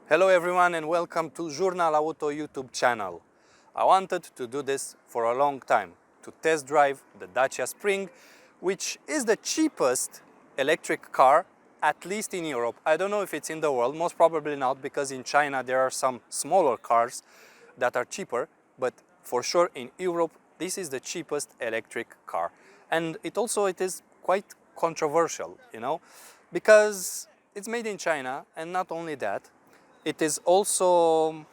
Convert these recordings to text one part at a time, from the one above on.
Hello everyone and welcome to Journal Auto YouTube channel. I wanted to do this for a long time, to test drive the Dacia Spring, which is the cheapest electric car, at least in Europe. I don't know if it's in the world, most probably not, because in China there are some smaller cars that are cheaper, but for sure in Europe this is the cheapest electric car. And it is quite controversial, because it's made in China, and not only that, it is also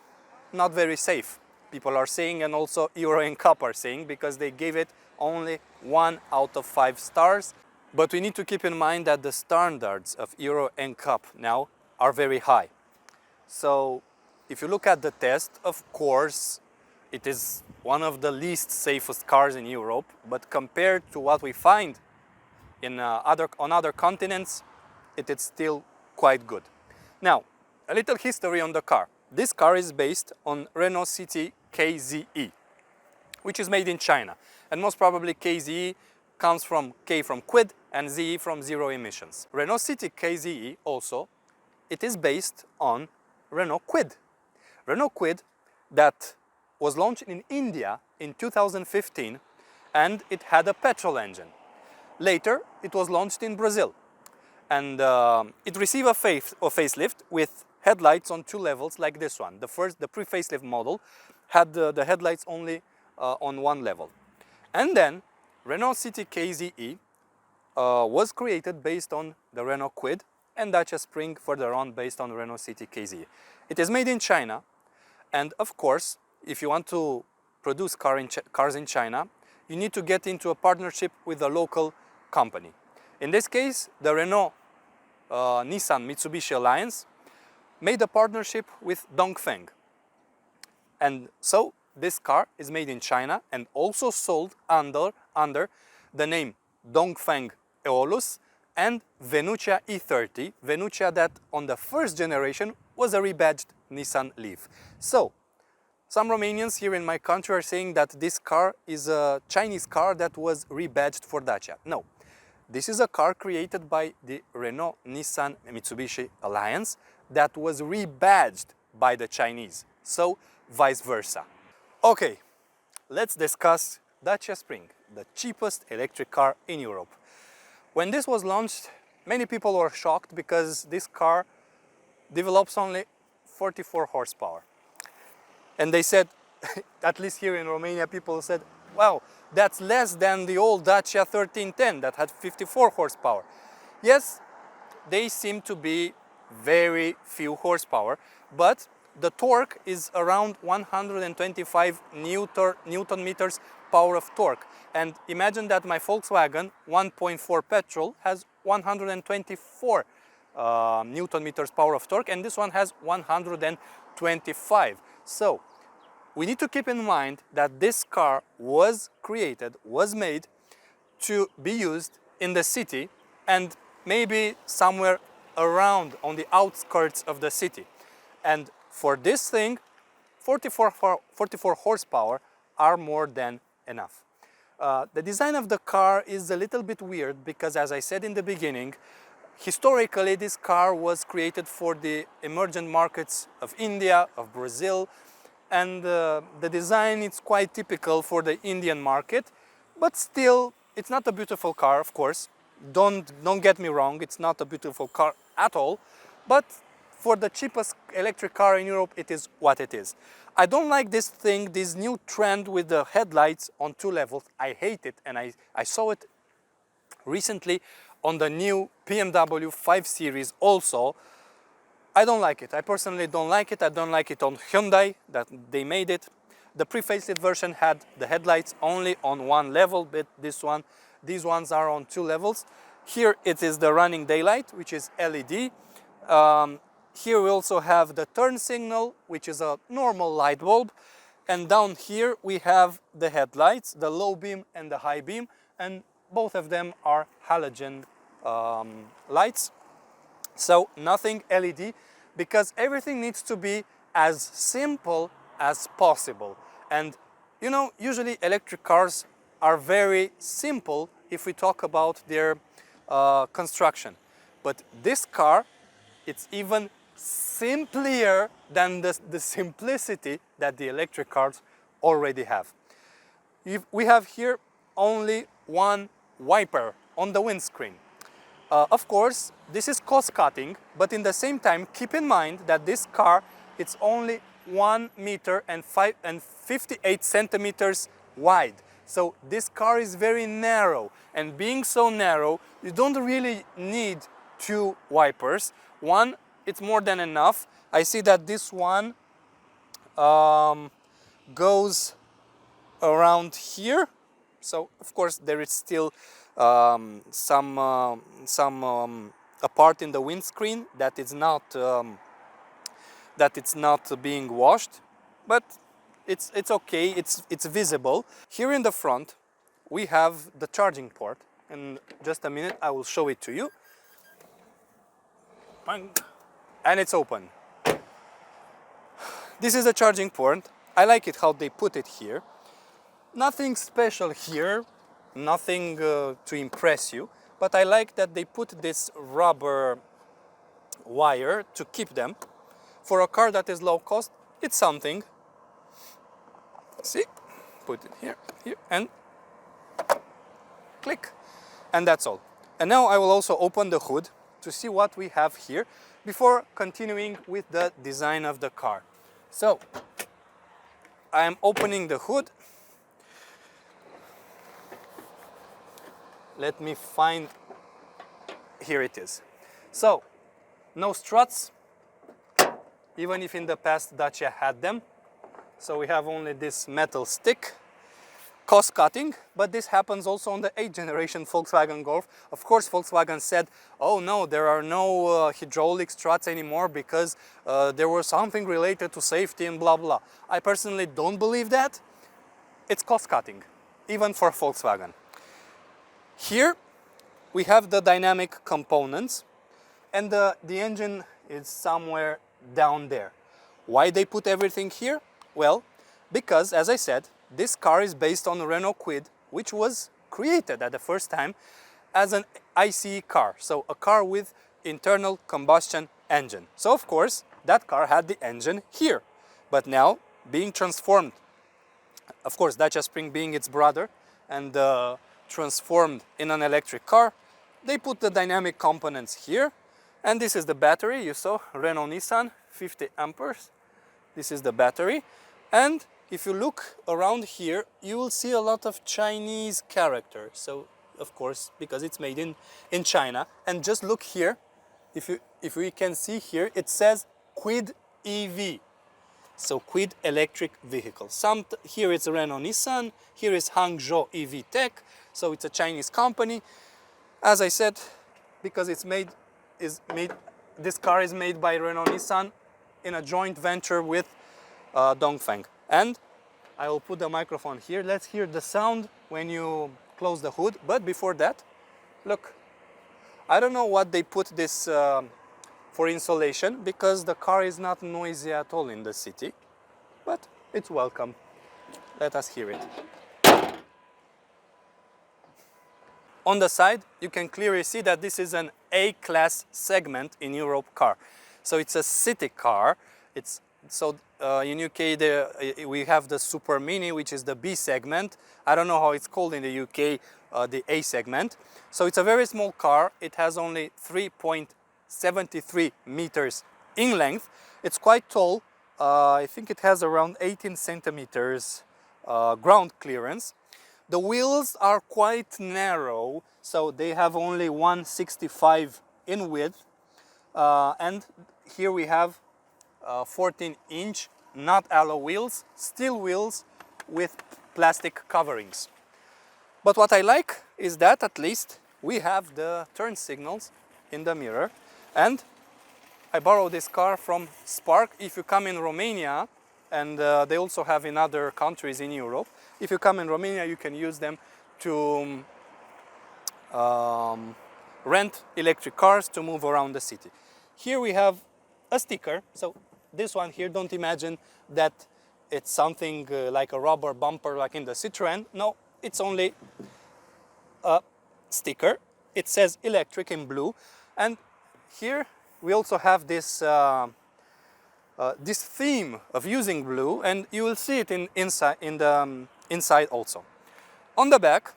not very safe, people are saying, and also Euro NCAP are saying, because they gave it only 1 out of 5 stars. But we need to keep in mind that the standards of Euro NCAP now are very high. So if you look at the test, of course, it is one of the least safest cars in Europe, but compared to what we find on other continents, it is still quite good. Now, a little history on the car. This car is based on Renault City KZE, which is made in China. And most probably KZE comes from K from quid and ZE from zero emissions. Renault City KZE also, it is based on Renault Kwid. Renault Kwid that was launched in India in 2015, and it had a petrol engine. Later, it was launched in Brazil, and it received a facelift with headlights on 2 levels like this one. The pre-facelift model had the headlights only on 1 level. And then Renault City KZE was created based on the Renault Kwid, and Dacia Spring further on based on Renault City KZE. It is made in China, and of course, if you want to produce cars in China, you need to get into a partnership with a local company. In this case, the Renault Nissan Mitsubishi Alliance made a partnership with Dongfeng. And so this car is made in China and also sold under the name Dongfeng Eolus and Venucia E30, Venucia that on the first generation was a rebadged Nissan Leaf. So some Romanians here in my country are saying that this car is a Chinese car that was rebadged for Dacia. No, this is a car created by the Renault Nissan Mitsubishi Alliance that was rebadged by the Chinese, so vice versa. Okay, let's discuss Dacia Spring, the cheapest electric car in Europe. When this was launched, many people were shocked because this car develops only 44 horsepower. And they said, at least here in Romania, people said, wow, that's less than the old Dacia 1310 that had 54 horsepower. Yes, they seem to be very few horsepower, but the torque is around 125 Newton meters power of torque. And imagine that my Volkswagen 1.4 petrol has 124 Newton meters power of torque, and this one has 125. So we need to keep in mind that this car was made to be used in the city and maybe somewhere around on the outskirts of the city. And for this thing, 44 horsepower are more than enough. The design of the car is a little bit weird because, as I said in the beginning, historically this car was created for the emerging markets of India, of Brazil, and the design is quite typical for the Indian market, but still it's not a beautiful car, of course. Don't get me wrong, it's not a beautiful car at all, but for the cheapest electric car in Europe, it is what it is. I don't like this new trend with the headlights on 2 levels. I hate it, and I saw it recently on the new BMW 5 Series also. I don't like it. I personally don't like it. I don't like it on Hyundai, that they made it. The pre-facelift version had the headlights only on 1 level, but these ones are on 2 levels. Here it is the running daylight, which is LED. Here we also have the turn signal, which is a normal light bulb. And down here we have the headlights, the low beam and the high beam, and both of them are halogen lights. So nothing LED, because everything needs to be as simple as possible. And you know, usually electric cars are very simple if we talk about their construction. But this car, it's even simpler than the simplicity that the electric cars already have. We have here only one wiper on the windscreen. Of course, this is cost cutting, but in the same time, keep in mind that this car, it's only 1 meter and 58 centimeters wide. So this car is very narrow, and being so narrow, you don't really need two wipers. One, it's more than enough. I see that this one goes around here. So of course there is still some a part in the windscreen that is not being washed, but it's okay. It's visible. Here in the front, we have the charging port. In just a minute, I will show it to you. And it's open. This is the charging port. I like it how they put it here. Nothing special here, nothing to impress you, but I like that they put this rubber wire to keep them. For a car that is low cost, it's something. See? Put it here, and click. And that's all. And now I will also open the hood to see what we have here before continuing with the design of the car. So, I am opening the hood. Let me find, here it is. So, no struts, even if in the past Dacia had them. So we have only this metal stick, cost cutting, but this happens also on the 8th generation Volkswagen Golf. Of course, Volkswagen said, oh no, there are no hydraulic struts anymore because there was something related to safety and blah blah. I personally don't believe that. It's cost cutting, even for Volkswagen. Here we have the dynamic components, and the engine is somewhere down there. Why they put everything here? Well, because, as I said, this car is based on the Renault Kwid, which was created at the first time as an ICE car, so a car with internal combustion engine. So of course, that car had the engine here, but now being transformed, of course, Dacia Spring being its brother, and transformed in an electric car, they put the dynamic components here, and this is the battery. You saw Renault Nissan, 50 amperes. This is the battery, and if you look around here, you will see a lot of Chinese characters. So, of course, because it's made in China. And just look here, if we can see here, it says Kwid EV. So Kwid electric vehicle. Here it's Renault Nissan, here is Hangzhou EV Tech. So it's a Chinese company. As I said, because this car is made by Renault Nissan in a joint venture with Dongfeng. And I will put the microphone here. Let's hear the sound when you close the hood. But before that, look, I don't know what they put this for insulation, because the car is not noisy at all in the city, but it's welcome. Let us hear it. On the side, you can clearly see that this is an A-class segment in Europe car. So it's a city car. In UK, we have the Super Mini, which is the B segment. I don't know how it's called in the UK, the A segment. So it's a very small car. It has only 3.73 meters in length. It's quite tall. I think it has around 18 centimeters ground clearance. The wheels are quite narrow, so they have only 165 in width. And here we have 14-inch, not alloy wheels, steel wheels with plastic coverings. But what I like is that at least we have the turn signals in the mirror. And I borrowed this car from Spark. If you come in Romania, and they also have in other countries in Europe, if you come in Romania, you can use them to rent electric cars to move around the city. Here we have a sticker. So this one here, don't imagine that it's something like a rubber bumper like in the Citroën. No, it's only a sticker. It says electric in blue. And here we also have this this theme of using blue, and you will see it inside also. On the back,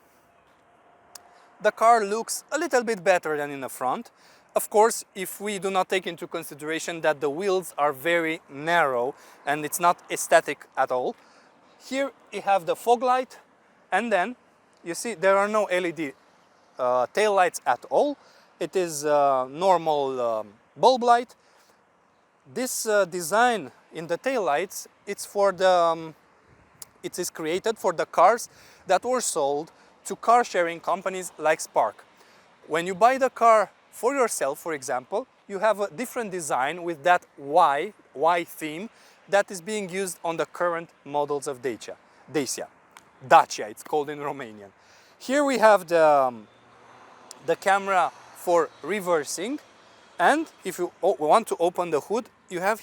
the car looks a little bit better than in the front. Of course, if we do not take into consideration that the wheels are very narrow and it's not aesthetic at all. Here you have the fog light, and then you see there are no LED tail lights at all. It is normal bulb light. This design in the tail lights, it's for the it is created for the cars that were sold to car sharing companies like Spark. When you buy the car for yourself, for example, you have a different design with that Y theme that is being used on the current models of Dacia, it's called in Romanian. Here we have the camera for reversing, and if you want to open the hood, you have,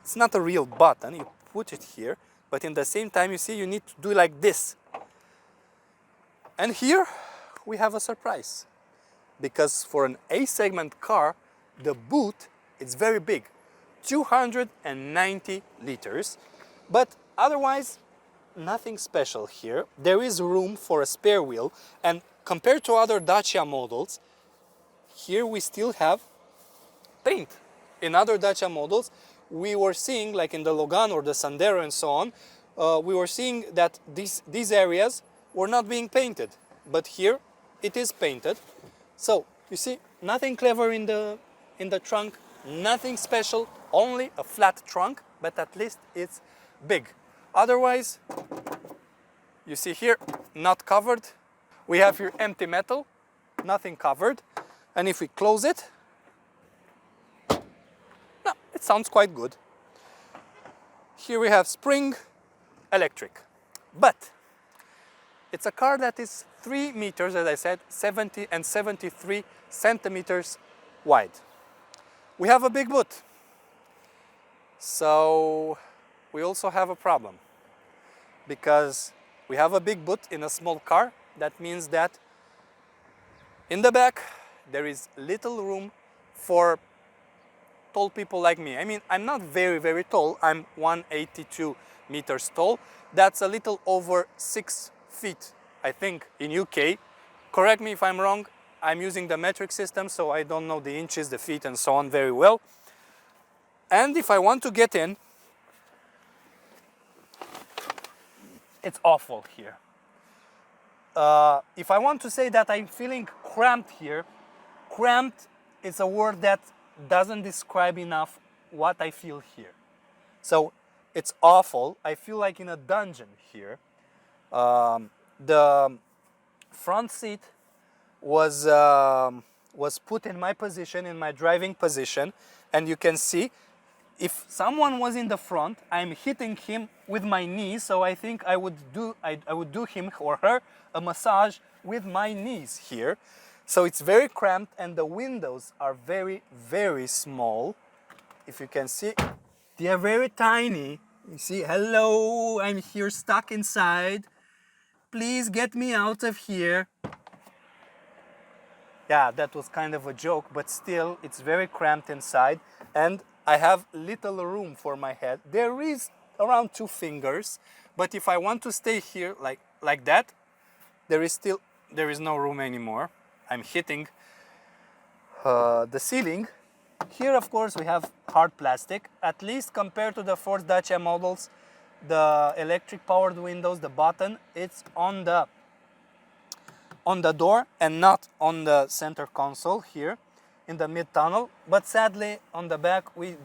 it's not a real button, you put it here, but in the same time you see you need to do like this. And here we have a surprise, because for an A-segment car, the boot is very big, 290 liters, but otherwise nothing special here. There is room for a spare wheel, and compared to other Dacia models, here we still have paint. In other Dacia models, we were seeing, like in the Logan or the Sandero and so on, we were seeing that these areas were not being painted, but here it is painted. So you see, nothing clever in the trunk, nothing special, only a flat trunk, but at least it's big. Otherwise, you see here, not covered. We have here empty metal, nothing covered. And if we close it, no, it sounds quite good. Here we have spring, electric. But it's a car that is 3 meters, as I said, 70 and 73 centimeters wide. We have a big boot. So we also have a problem, because we have a big boot in a small car. That means that in the back there is little room for tall people like me. I mean, I'm not very tall. I'm 182 meters tall. That's a little over 6 feet, I think, in UK. Correct me if I'm wrong. I'm using the metric system, so I don't know the inches, the feet, and so on very well. And if I want to get in, it's awful here. If I want to say that I'm feeling cramped here, cramped is a word that doesn't describe enough what I feel here. So it's awful. I feel like in a dungeon here. The front seat was put in my position, in my driving position, and you can see if someone was in the front, I'm hitting him with my knees, so I think I would do him or her a massage with my knees here. So it's very cramped, and the windows are very small. If you can see, they are very tiny. You see, hello, I'm here stuck inside. Please get me out of here. Yeah, that was kind of a joke, but still, it's very cramped inside, and I have little room for my head. There is around 2 fingers, but if I want to stay here like that, there is no room anymore. I'm hitting the ceiling. Here, of course, we have hard plastic. At least compared to the Ford Dacia models, the electric powered windows, the button, it's on the door and not on the center console here in the mid tunnel. But sadly, on the back we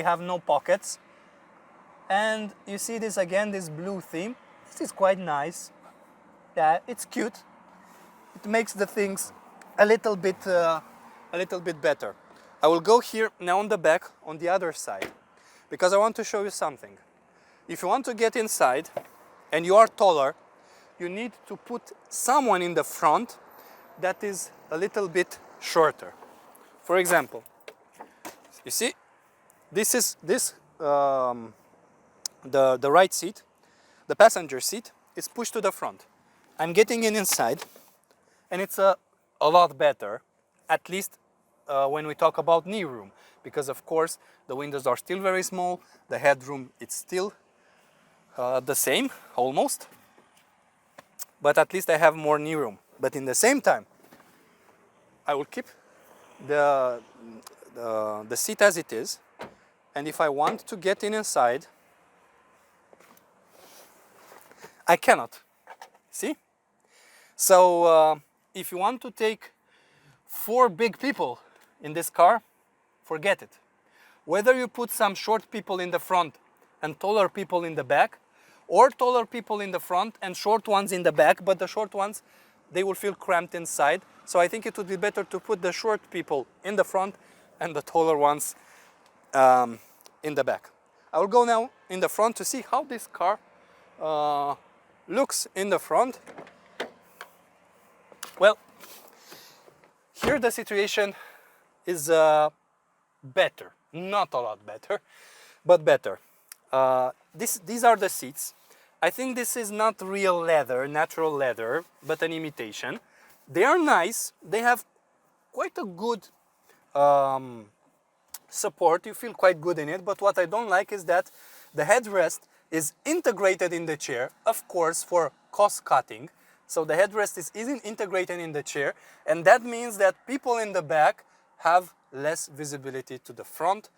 have no pockets. And you see this again, this blue theme. This is quite nice. Yeah, it's cute. It makes the things a little bit better. I will go here now on the back, on the other side, because I want to show you something. If you want to get inside and you are taller, you need to put someone in the front that is a little bit shorter. For example, you see, the right seat, the passenger seat, is pushed to the front. I'm getting inside, and it's a lot better, at least when we talk about knee room, because of course the windows are still very small, the headroom it's still the same almost, but at least I have more knee room. But in the same time, I will keep the seat as it is, and if I want to get inside, I cannot. See? So if you want to take 4 big people in this car, forget it. Whether you put some short people in the front and taller people in the back, or taller people in the front and short ones in the back, but the short ones, they will feel cramped inside. So I think it would be better to put the short people in the front and the taller ones in the back. I will go now in the front to see how this car looks in the front. Well, here the situation is better, not a lot better, but better. These are the seats. I think this is not real leather, natural leather, but an imitation. They are nice. They have quite a good support. You feel quite good in it, but what I don't like is that the headrest is integrated in the chair, of course, for cost cutting. So the headrest isn't integrated in the chair, and that means that people in the back have less visibility to the front.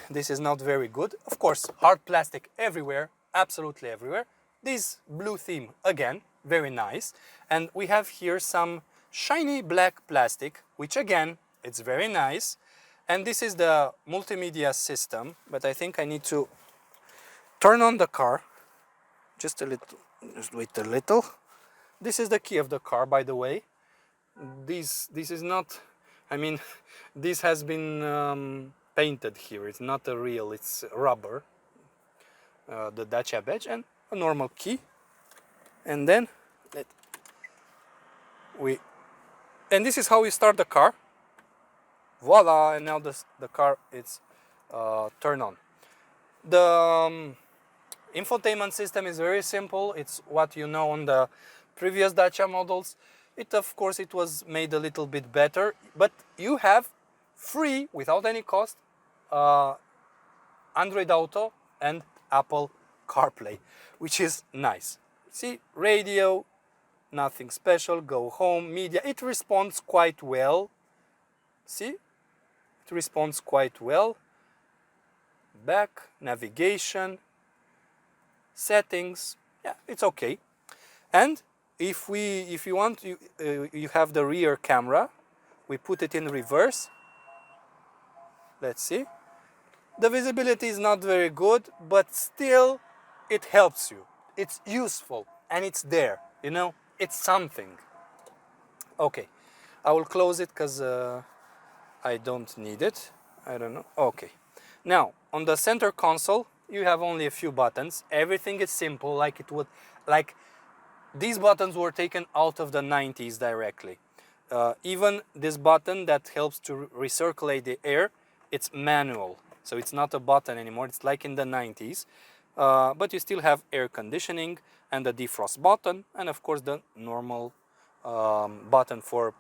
This is not very good. Of course, hard plastic everywhere, absolutely everywhere. This blue theme, again, very nice. And we have here some shiny black plastic, which again, it's very nice. And this is the multimedia system, but I think I need to turn on the car. Just a little, just wait a little. This is the key of the car, by the way. This is not, I mean, this has been painted here. It's not a real, it's rubber. The Dacia badge and a normal key. And then and this is how we start the car. Voila, and now the car is turned on. The infotainment system is very simple. It's what you know on the previous Dacia models. Of course, it was made a little bit better, but you have free, without any cost, Android Auto and Apple CarPlay, which is nice. See, radio, nothing special, go home, media, it responds quite well. See, it responds quite well. Back, navigation, settings, yeah, it's okay. And if you want, you have the rear camera. We put it in reverse. Let's see. The visibility is not very good, but still it helps you. It's useful and it's there, you know, it's something. Okay, I will close it because I don't need it. I don't know. Okay. Now, on the center console, you have only a few buttons. Everything is simple, like these buttons were taken out of the 90s directly. Even this button that helps to recirculate the air, it's manual. So it's not a button anymore, it's like in the 90s. But you still have air conditioning and the defrost button, and of course the normal button for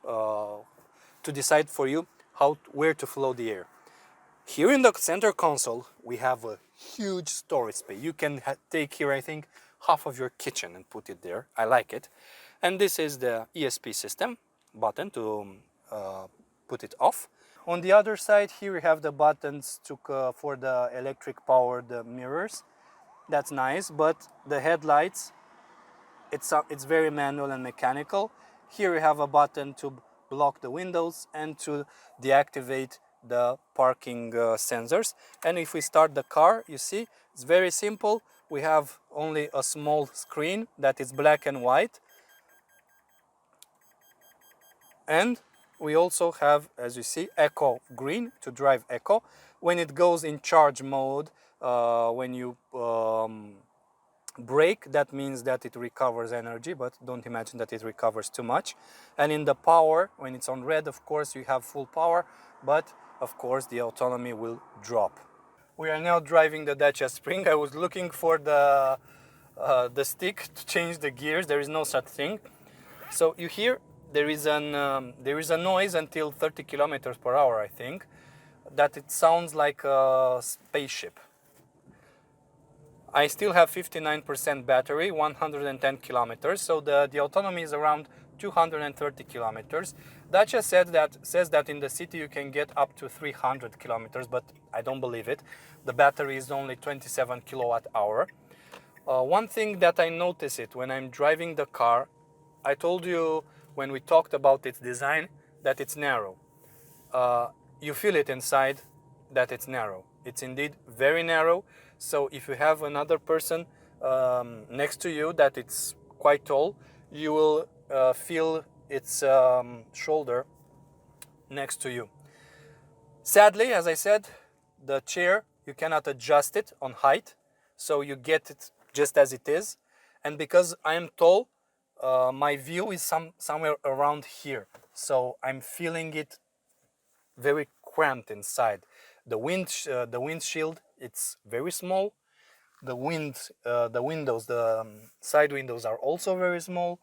to decide for you where to flow the air. Here in the center console, we have a huge storage space. You can take here, I think, half of your kitchen and put it there. I like it. And this is the ESP system button to put it off. On the other side, here we have the buttons for the electric powered mirrors. That's nice, but the headlights, it's very manual and mechanical. Here we have a button to block the windows and to deactivate the parking sensors. And if we start the car, you see, it's very simple. We have only a small screen that is black and white. And we also have, as you see, eco green to drive eco. When it goes in charge mode, when you brake, that means that it recovers energy, but don't imagine that it recovers too much. And in the power, when it's on red, of course, you have full power, but of course the autonomy will drop. We are now driving the Dacia Spring. I was looking for the stick to change the gears. There is no such thing. So you hear there is a noise until 30 kilometers per hour, I think, that it sounds like a spaceship. I still have 59% battery, 110 kilometers, so the autonomy is around 230 kilometers. Dacia says that in the city you can get up to 300 kilometers, but I don't believe it. The battery is only 27 kilowatt hour. One thing that I notice it when I'm driving the car, I told you when we talked about its design that it's narrow. You feel it inside that it's narrow. It's indeed very narrow. So if you have another person next to you that it's quite tall, you will feel its shoulder next to you. Sadly, as I said, the chair, you cannot adjust it on height, so you get it just as it is. And because I am tall, my view is somewhere around here. So I'm feeling it very cramped inside. The windshield, it's very small. The windows, the side windows are also very small,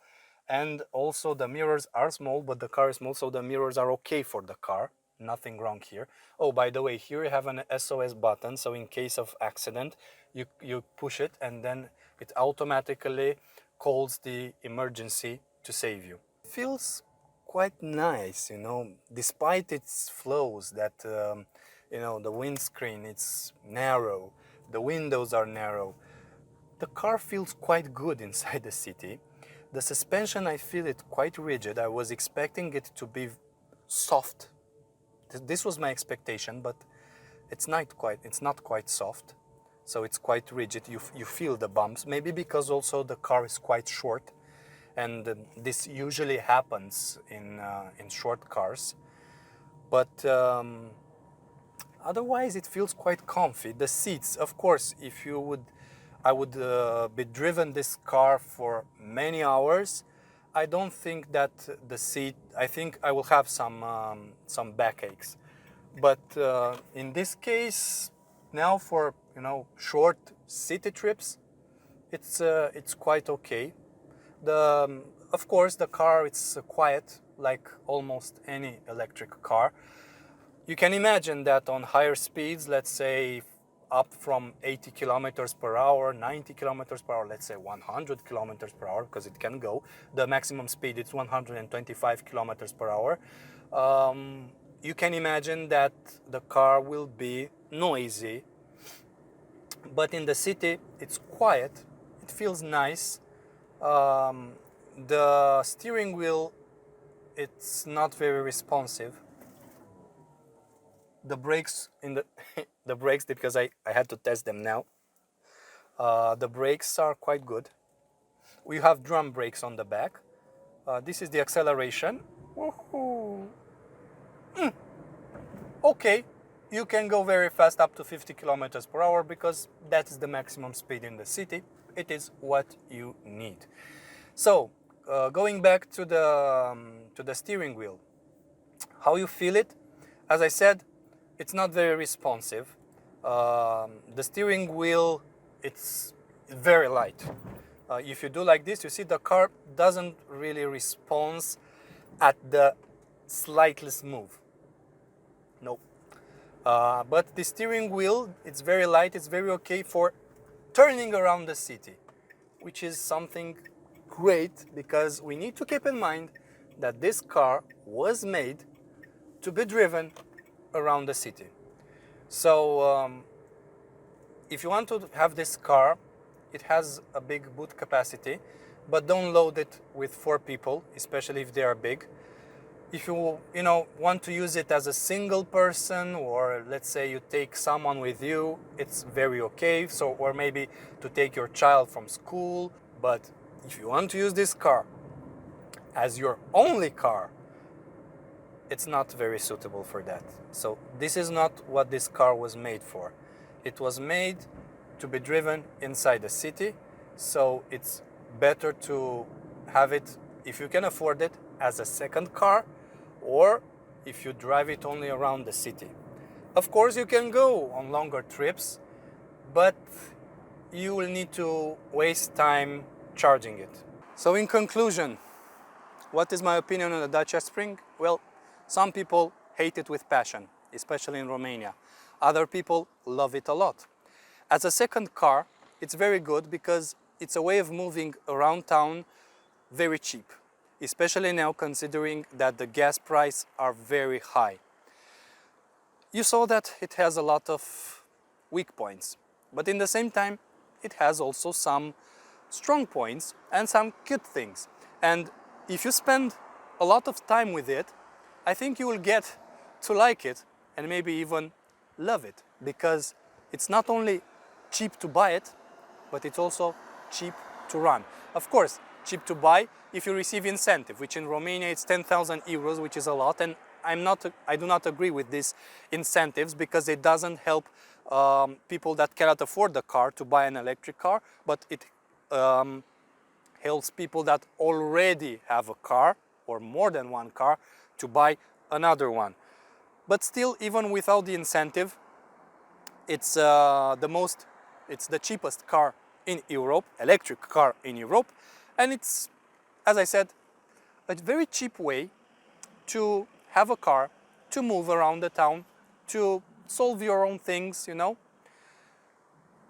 and also the mirrors are small, but the car is small, so the mirrors are okay for the car. Nothing wrong here. Oh, by the way, here you have an SOS button, so in case of accident, you push it and then it automatically calls the emergency to save you. It feels quite nice, you know, despite its flaws that, you know, the windscreen, it's narrow, the windows are narrow. The car feels quite good inside the city. The suspension, I feel it quite rigid. I was expecting it to be soft. This was my expectation, but it's not quite soft. So it's quite rigid. You feel the bumps, maybe because also the car is quite short, and this usually happens in short cars. But otherwise, it feels quite comfy. The seats, of course, I would be driven this car for many hours. I don't think that the seat, I think I will have some backaches. But in this case, now for, you know, short city trips, it's quite okay. Of course, the car, it's quiet, like almost any electric car. You can imagine that on higher speeds, let's say up from 80 kilometers per hour, 90 kilometers per hour, let's say 100 kilometers per hour, because it can go. The maximum speed is 125 kilometers per hour. You can imagine that the car will be noisy. But in the city, it's quiet. It feels nice. The steering wheel, it's not very responsive. The brakes the brakes, because I had to test them now. The brakes are quite good. We have drum brakes on the back. This is the acceleration. Woohoo! Okay, you can go very fast, up to 50 kilometers per hour, because that is the maximum speed in the city. It is what you need. So, going back to the steering wheel, how you feel it? As I said, it's not very responsive. The steering wheel, it's very light. If you do like this, you see the car doesn't really respond at the slightest move. No. But the steering wheel, it's very light, it's very okay for turning around the city, which is something great, because we need to keep in mind that this car was made to be driven around the city. So if you want to have this car, it has a big boot capacity, but don't load it with 4 people, especially if they are big. If you want to use it as a single person, or let's say you take someone with you, it's very okay. So, or maybe to take your child from school. But if you want to use this car as your only car, it's not very suitable for that. So this is not what this car was made for. It was made to be driven inside the city. So it's better to have it, if you can afford it, as a second car, or if you drive it only around the city. Of course, you can go on longer trips, but you will need to waste time charging it. So in conclusion, What is my opinion on the Dacia Spring? Well, some people hate it with passion, especially in Romania. Other people love it a lot. As a second car, it's very good because it's a way of moving around town very cheap, especially now considering that the gas prices are very high. You saw that it has a lot of weak points, but in the same time, it has also some strong points and some good things. And if you spend a lot of time with it, I think you will get to like it and maybe even love it, because it's not only cheap to buy it, but it's also cheap to run. Of course, cheap to buy if you receive incentive, which in Romania it's 10,000 euros, which is a lot, and I do not agree with these incentives because it doesn't help people that cannot afford the car to buy an electric car, but it helps people that already have a car or more than one car to buy another one. But still, even without the incentive, it's the cheapest car in Europe, electric car in Europe, and it's, as I said, a very cheap way to have a car, to move around the town, to solve your own things, you know.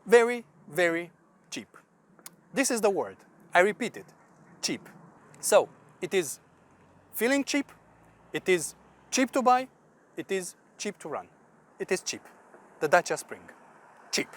Very, very cheap. This is the word. I repeat it. Cheap. So, it is feeling cheap, it is cheap to buy, it is cheap to run. It is cheap. The Dacia Spring. Cheap.